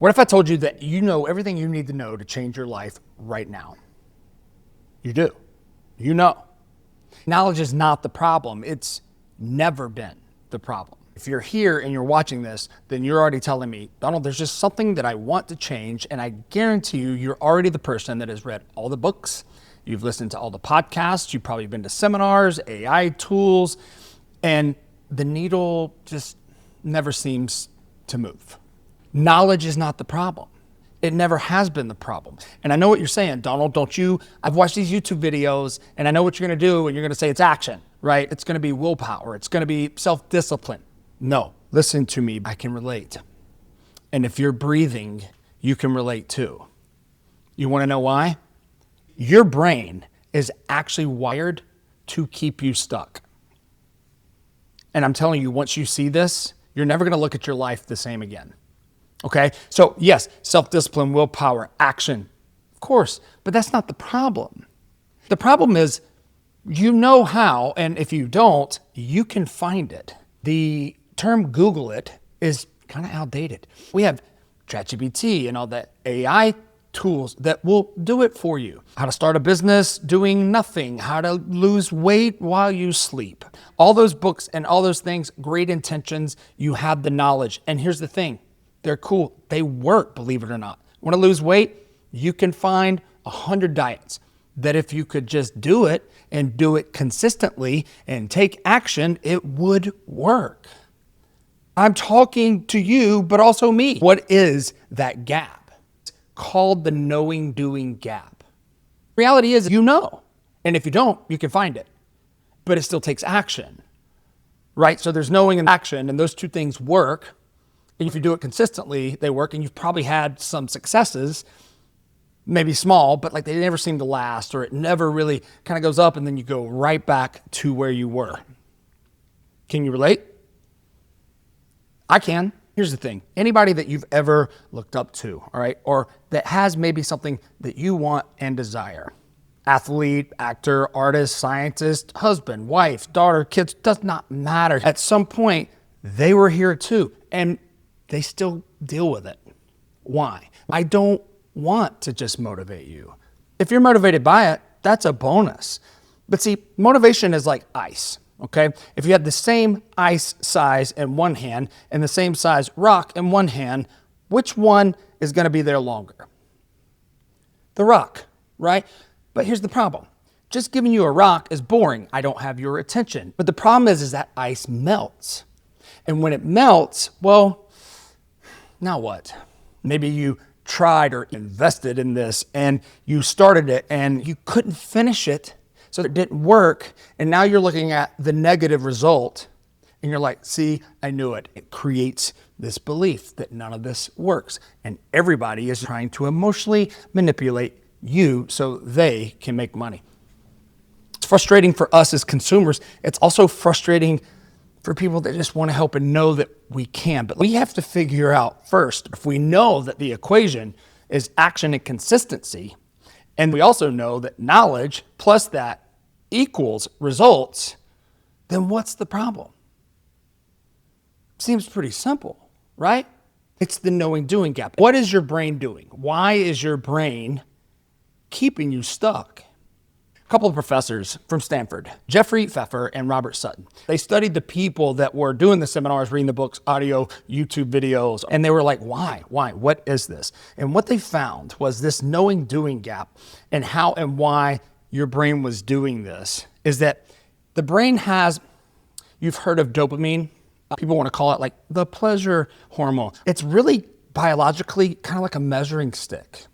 What if I told you that you know everything you need to know to change your life right now? You do. You know. Knowledge is not the problem. It's never been the problem. If you're here and you're watching this, then you're already telling me, Donald, there's just something that I want to change. And I guarantee you, you're already the person that has read all the books. You've listened to all the podcasts. You've probably been to seminars, AI tools, and the needle just never seems to move. Knowledge is not the problem. It never has been the problem. And I know what you're saying, Donald, don't you? I've watched these YouTube videos and I know what you're gonna do, and you're gonna say it's action, right? It's gonna be willpower. It's gonna be self-discipline. No, listen to me, I can relate. And if you're breathing, you can relate too. You wanna know why? Your brain is actually wired to keep you stuck. And I'm telling you, once you see this, you're never gonna look at your life the same again. Okay, so yes, self-discipline, willpower, action, of course, but that's not the problem. The problem is you know how, and if you don't, you can find it. The term Google it is kind of outdated. We have ChatGPT and all the AI tools that will do it for you. How to start a business doing nothing, how to lose weight while you sleep. All those books and all those things, great intentions, you have the knowledge. And here's the thing. They're cool. They work, believe it or not. Want to lose weight? You can find 100 diets that if you could just do it and do it consistently and take action, it would work. I'm talking to you, but also me. What is that gap? It's called the knowing doing gap. Reality is you know, and if you don't, you can find it, but it still takes action, right? So there's knowing and action, and those two things work. And if you do it consistently, they work, and you've probably had some successes, maybe small, but like they never seem to last, or it never really kind of goes up and then you go right back to where you were. Can you relate? I can. Here's the thing. Anybody that you've ever looked up to, all right, or that has maybe something that you want and desire, athlete, actor, artist, scientist, husband, wife, daughter, kids, does not matter. At some point, they were here too. And they still deal with it. Why? I don't want to just motivate you. If you're motivated by it, that's a bonus. But see, motivation is like ice, okay? If you had the same ice size in one hand and the same size rock in one hand, which one is gonna be there longer? The rock, right? But here's the problem. Just giving you a rock is boring. I don't have your attention. But the problem is that ice melts. And when it melts, well, now what? Maybe you tried or invested in this and you started it and you couldn't finish it, so it didn't work. And now you're looking at the negative result and you're like, see, I knew it. It creates this belief that none of this works. And everybody is trying to emotionally manipulate you so they can make money. It's frustrating for us as consumers. It's also frustrating for people that just want to help and know that we can. But we have to figure out first, if we know that the equation is action and consistency, and we also know that knowledge plus that equals results, then what's the problem? Seems pretty simple, right? It's the knowing doing gap. What is your brain doing? Why is your brain keeping you stuck? A couple of professors from Stanford, Jeffrey Pfeffer and Robert Sutton. They studied the people that were doing the seminars, reading the books, audio, YouTube videos, and they were like, why? What is this? And what they found was this knowing doing gap, and how and why your brain was doing this is that the brain has, you've heard of dopamine. People want to call it like the pleasure hormone. It's really biologically kind of like a measuring stick.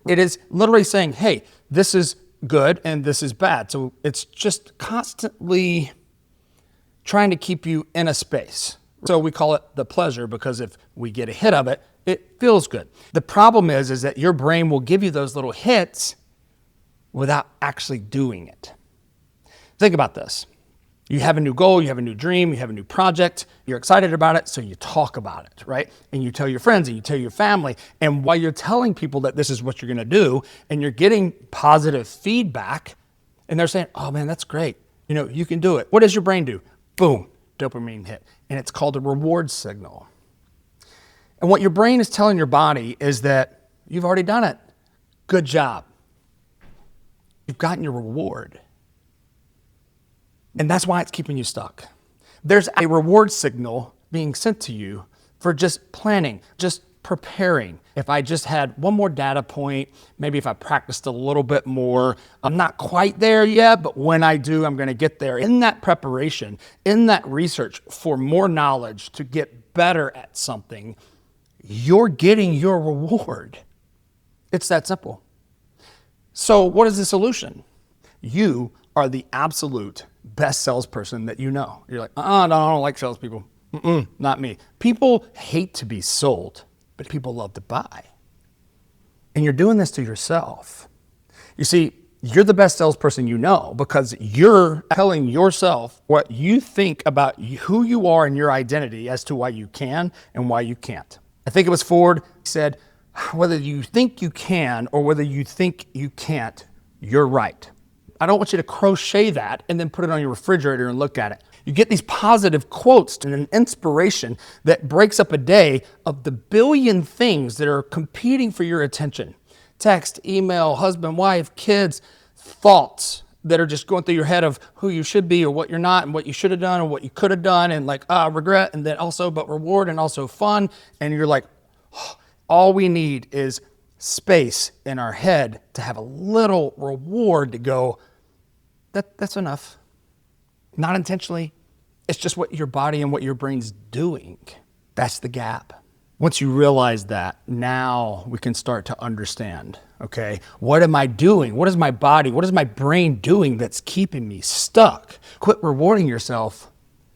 It is literally saying, hey, this is good and this is bad. So it's just constantly trying to keep you in a space. So we call it the pleasure because if we get a hit of it, it feels good. The problem is that your brain will give you those little hits without actually doing it. Think about this. You have a new goal, you have a new dream, you have a new project, you're excited about it, so you talk about it, right? And you tell your friends and you tell your family. And while you're telling people that this is what you're gonna do, and you're getting positive feedback, and they're saying, oh man, that's great. You know, you can do it. What does your brain do? Boom, dopamine hit. And it's called a reward signal. And what your brain is telling your body is that you've already done it. Good job. You've gotten your reward. And that's why it's keeping you stuck. There's a reward signal being sent to you for just planning, just preparing. If I just had one more data point, maybe if I practiced a little bit more, I'm not quite there yet, but when I do, I'm going to get there. In that preparation, in that research for more knowledge to get better at something, you're getting your reward. It's that simple. So what is the solution? You are the absolute best salesperson that you know. You're like, no, I don't like salespeople. Not me. People hate to be sold, but people love to buy. And you're doing this to yourself. You see, you're the best salesperson you know because you're telling yourself what you think about who you are and your identity as to why you can and why you can't. I think it was Ford said, whether you think you can or whether you think you can't, you're right. I don't want you to crochet that and then put it on your refrigerator and look at it. You get these positive quotes and an inspiration that breaks up a day of the billion things that are competing for your attention. Text, email, husband, wife, kids, thoughts that are just going through your head of who you should be or what you're not and what you should have done or what you could have done and like, regret and then also, but reward and also fun. And you're like, all we need is space in our head to have a little reward to go, that's enough. Not intentionally. It's just what your body and what your brain's doing. That's the gap. Once you realize that, now we can start to understand, okay, what am I doing? What is my body? What is my brain doing that's keeping me stuck? Quit rewarding yourself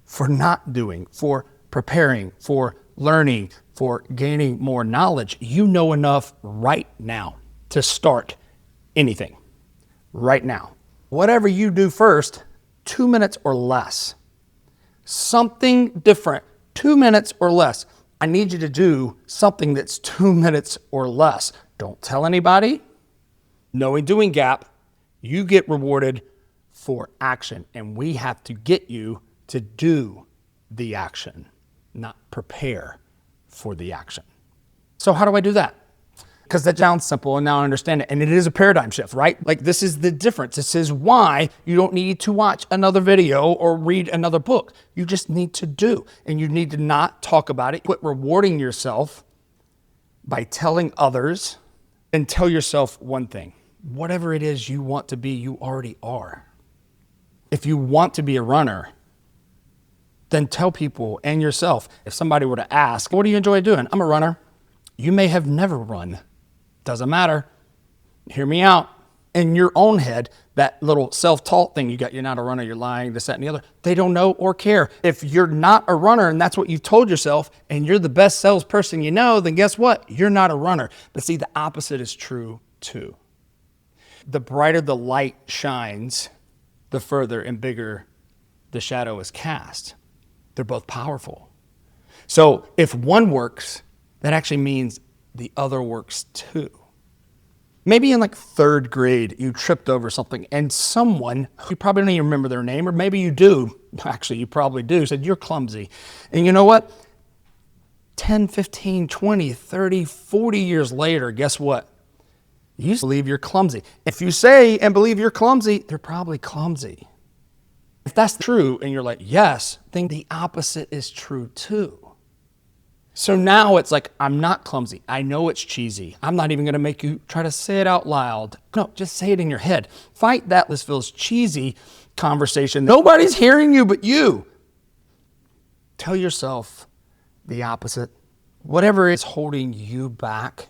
for not doing, for preparing, for learning, for gaining more knowledge. You know enough right now to start anything right now. Whatever you do first, 2 minutes or less, something different, 2 minutes or less. I need you to do something that's 2 minutes or less. Don't tell anybody. Knowing doing gap, you get rewarded for action. And we have to get you to do the action, not prepare for the action. So how do I do that? Because that sounds simple and now I understand it. And it is a paradigm shift, right? Like this is the difference. This is why you don't need to watch another video or read another book. You just need to do. And you need to not talk about it. Quit rewarding yourself by telling others and tell yourself one thing. Whatever it is you want to be, you already are. If you want to be a runner, then tell people and yourself. If somebody were to ask, what do you enjoy doing? I'm a runner. You may have never run. Doesn't matter. Hear me out. In your own head, that little self-taught thing you got, you're not a runner, you're lying, this, that, and the other, they don't know or care. If you're not a runner and that's what you've told yourself and you're the best salesperson you know, then guess what? You're not a runner. But see, the opposite is true too. The brighter the light shines, the further and bigger the shadow is cast. They're both powerful. So if one works, that actually means the other works too. Maybe in like third grade, you tripped over something and someone, you probably don't even remember their name, or maybe you do, actually you probably do, said you're clumsy. And you know what? 10, 15, 20, 30, 40 years later, guess what? You believe you're clumsy. If you say and believe you're clumsy, they're probably clumsy. If that's true and you're like, yes, then the opposite is true too. So now it's like, I'm not clumsy. I know it's cheesy. I'm not even going to make you try to say it out loud. No, just say it in your head. Fight that this feels cheesy conversation. Nobody's hearing you but you. Tell yourself the opposite. Whatever is holding you back,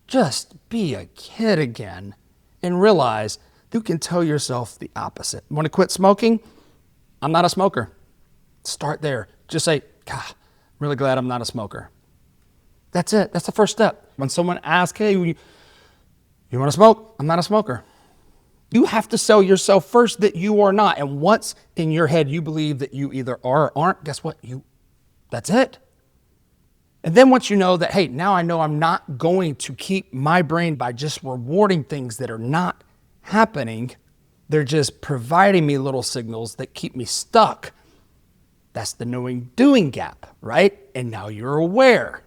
just be a kid again and realize you can tell yourself the opposite. Want to quit smoking? I'm not a smoker. Start there. Just say, God, I'm really glad I'm not a smoker. That's it. That's the first step. When someone asks, hey, you want to smoke? I'm not a smoker. You have to sell yourself first that you are not. And once in your head you believe that you either are or aren't, guess what? That's it. And then once you know that, hey, now I know I'm not going to keep my brain by just rewarding things that are not happening. They're just providing me little signals that keep me stuck. That's the knowing doing gap, right? And now you're aware.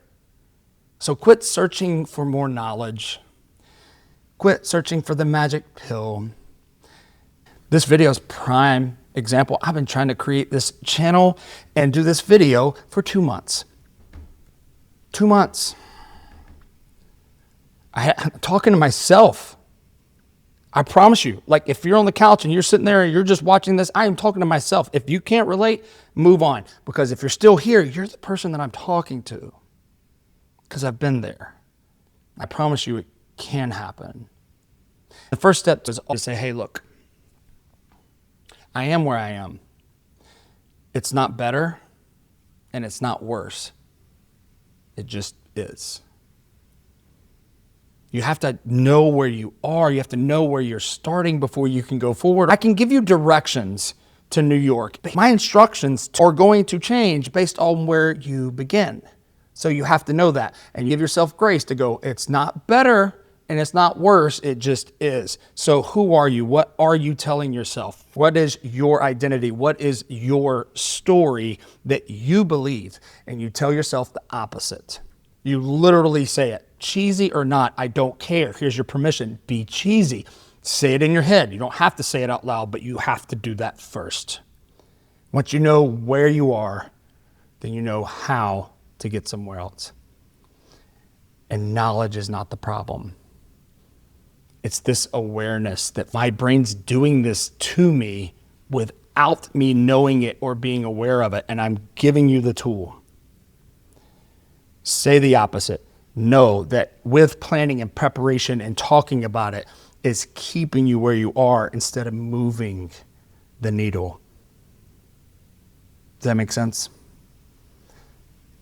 So quit searching for more knowledge. Quit searching for the magic pill. This video is prime example. I've been trying to create this channel and do this video for 2 months. 2 months. I'm talking to myself. I promise you, like if you're on the couch and you're sitting there and you're just watching this, I am talking to myself. If you can't relate, move on. Because if you're still here, you're the person that I'm talking to. Because I've been there. I promise you it can happen. The first step is to say, hey, look, I am where I am. It's not better and it's not worse. It just is. You have to know where you are. You have to know where you're starting before you can go forward. I can give you directions to New York. My instructions are going to change based on where you begin. So you have to know that and give yourself grace to go, it's not better and it's not worse, it just is. So who are you? What are you telling yourself? What is your identity? What is your story that you believe? And you tell yourself the opposite. You literally say it. Cheesy or not, I don't care. Here's your permission. Be cheesy. Say it in your head. You don't have to say it out loud, but you have to do that first. Once you know where you are, then you know how to get somewhere else. And knowledge is not the problem. It's this awareness that my brain's doing this to me without me knowing it or being aware of it, and I'm giving you the tool. Say the opposite. Know that with planning and preparation and talking about it is keeping you where you are instead of moving the needle. Does that make sense?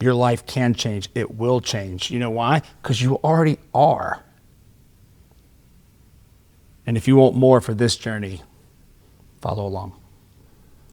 Your life can change. It will change. You know why? Because you already are. And if you want more for this journey, follow along.